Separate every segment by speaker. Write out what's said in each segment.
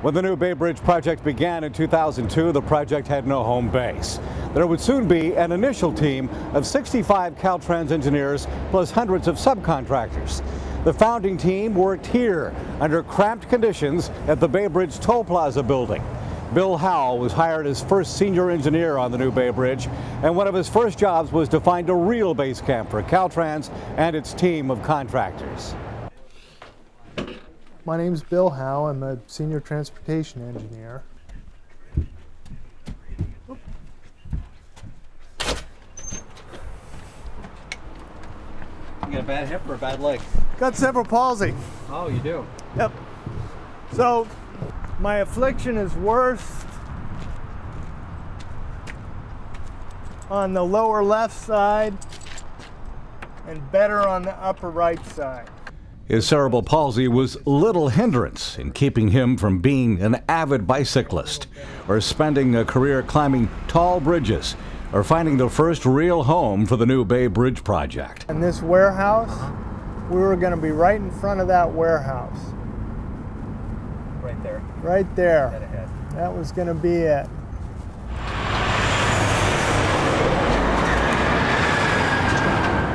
Speaker 1: When the new Bay Bridge project began in 2002, the project had no home base. There would soon be an initial team of 65 Caltrans engineers plus hundreds of subcontractors. The founding team worked here under cramped conditions at the Bay Bridge Toll Plaza building. Bill Howe was hired as first senior engineer on the new Bay Bridge, and one of his first jobs was to find a real base camp for Caltrans and its team of contractors.
Speaker 2: My name's Bill Howe. I'm a senior transportation engineer.
Speaker 1: You got a bad hip or a bad leg?
Speaker 2: Got cerebral palsy.
Speaker 1: Oh, you do?
Speaker 2: Yep. So my affliction is worse on the lower left side and better on the upper right side.
Speaker 1: His cerebral palsy was little hindrance in keeping him from being an avid bicyclist or spending a career climbing tall bridges or finding the first real home for the new Bay Bridge project.
Speaker 2: And this warehouse, we were going to be right in front of that warehouse.
Speaker 1: Right there?
Speaker 2: Right there.
Speaker 1: Dead ahead.
Speaker 2: That was going to be it.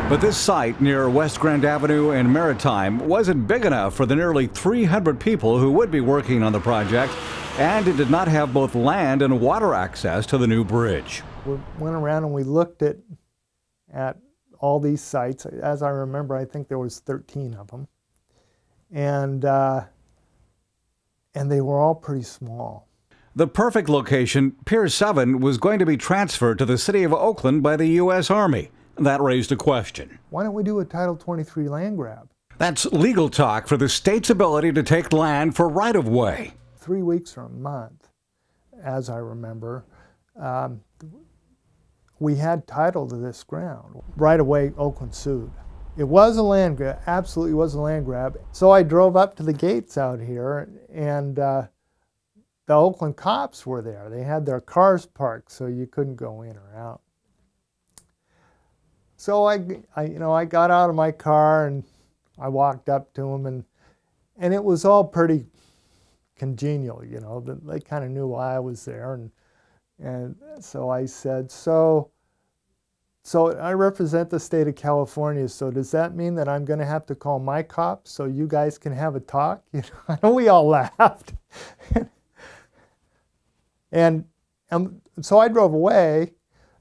Speaker 1: But this site near West Grand Avenue and Maritime wasn't big enough for the nearly 300 people who would be working on the project, and it did not have both land and water access to the new bridge.
Speaker 2: We went around and we looked at all these sites. As I remember, I think there was 13 of them. And they were all pretty small.
Speaker 1: The perfect location, Pier 7, was going to be transferred to the city of Oakland by the U.S. Army. That raised a question.
Speaker 2: Why don't we do a Title 23 land grab?
Speaker 1: That's legal talk for the state's ability to take land for right-of-way.
Speaker 2: 3 weeks or a month, as I remember, we had title to this ground. Right away, Oakland sued. It was a land grab, absolutely was a land grab. So I drove up to the gates out here, and the Oakland cops were there. They had their cars parked, so you couldn't go in or out. So I got out of my car and I walked up to them, and it was all pretty congenial, you know. They kind of knew why I was there, and so I said, so I represent the state of California, so does that mean that I'm going to have to call my cops so you guys can have a talk? You know, I know we all laughed. and so I drove away,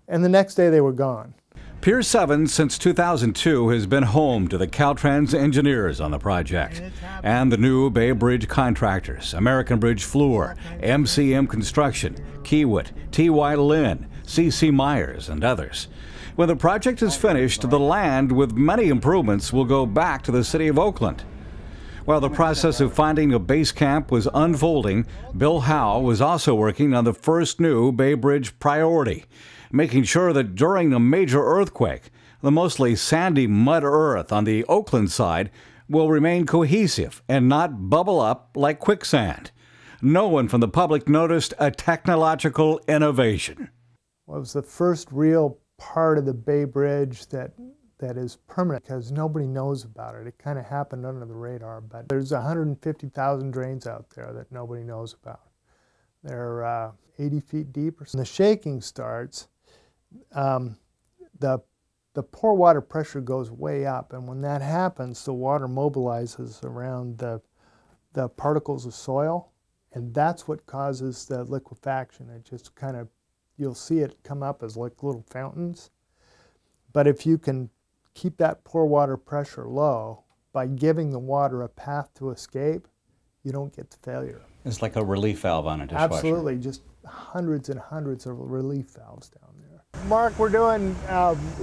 Speaker 2: and the next day they were gone.
Speaker 1: Pier 7 since 2002 has been home to the Caltrans engineers on the project and the new Bay Bridge contractors, American Bridge Fluor, MCM Construction, Kiewit, T.Y. Lin, C.C. Myers, and others. When the project is finished, the land with many improvements will go back to the city of Oakland. While the process of finding a base camp was unfolding, Bill Howe was also working on the first new Bay Bridge priority, making sure that during a major earthquake, the mostly sandy mud earth on the Oakland side will remain cohesive and not bubble up like quicksand. No one from the public noticed a technological innovation.
Speaker 2: Well, it was the first real part of the Bay Bridge that is permanent because nobody knows about it. It kind of happened under the radar, but there's 150,000 drains out there that nobody knows about. They're 80 feet deep. When the shaking starts, the pore water pressure goes way up, and when that happens, the water mobilizes around the particles of soil, and that's what causes the liquefaction. It just kind of, you'll see it come up as like little fountains. But if you can keep that pore water pressure low by giving the water a path to escape, you don't get to failure.
Speaker 1: It's like a relief valve on a dishwasher.
Speaker 2: Absolutely, just hundreds and hundreds of relief valves down there. Mark, we're doing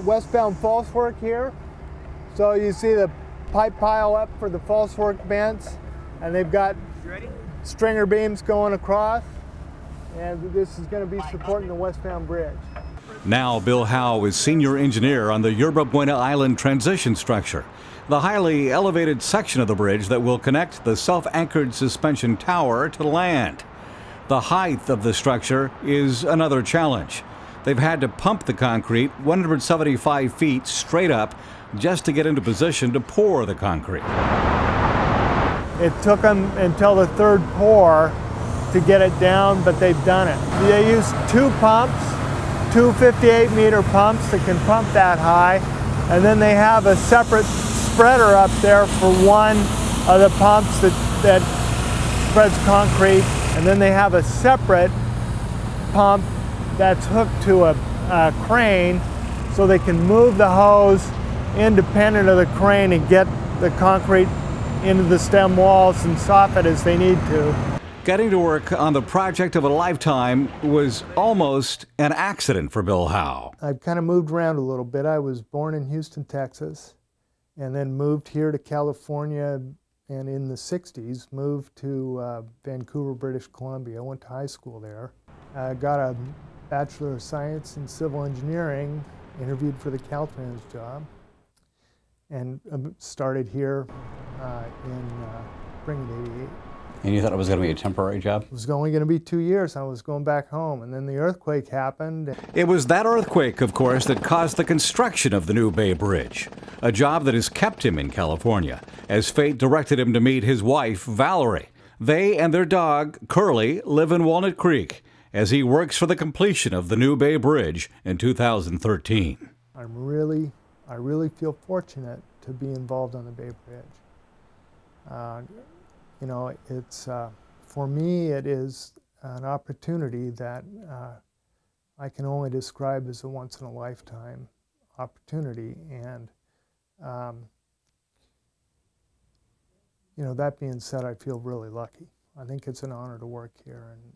Speaker 2: westbound false work here. So you see the pipe pile up for the false work vents, and they've got stringer beams going across, and this is going to be supporting the westbound bridge.
Speaker 1: Now Bill Howe is senior engineer on the Yerba Buena Island transition structure, the highly elevated section of the bridge that will connect the self-anchored suspension tower to land. The height of the structure is another challenge. They've had to pump the concrete 175 feet straight up just to get into position to pour the concrete.
Speaker 2: It took them until the third pour to get it down, but they've done it. They use 2 pumps, 2 58-meter pumps that can pump that high, and then they have a separate spreader up there for one of the pumps that spreads concrete, and then they have a separate pump that's hooked to a crane so they can move the hose independent of the crane and get the concrete into the stem walls and soften it as they need to.
Speaker 1: Getting to work on the project of a lifetime was almost an accident for Bill Howe.
Speaker 2: I've kind of moved around a little bit. I was born in Houston, Texas, and then moved here to California, and in the 60s moved to Vancouver, British Columbia. I went to high school there. I got a Bachelor of Science in Civil Engineering, interviewed for the Caltrans job, and started here in spring of '88.
Speaker 1: And you thought it was going to be a temporary job?
Speaker 2: It was only going to be 2 years. I was going back home, and then the earthquake happened.
Speaker 1: It was that earthquake, of course, that caused the construction of the new Bay Bridge, a job that has kept him in California, as fate directed him to meet his wife, Valerie. They and their dog, Curly, live in Walnut Creek, as he works for the completion of the new Bay Bridge in 2013.
Speaker 2: I really feel fortunate to be involved on the Bay Bridge. You know, it's, for me, it is an opportunity that I can only describe as a once-in-a-lifetime opportunity. And, you know, that being said, I feel really lucky. I think it's an honor to work here. And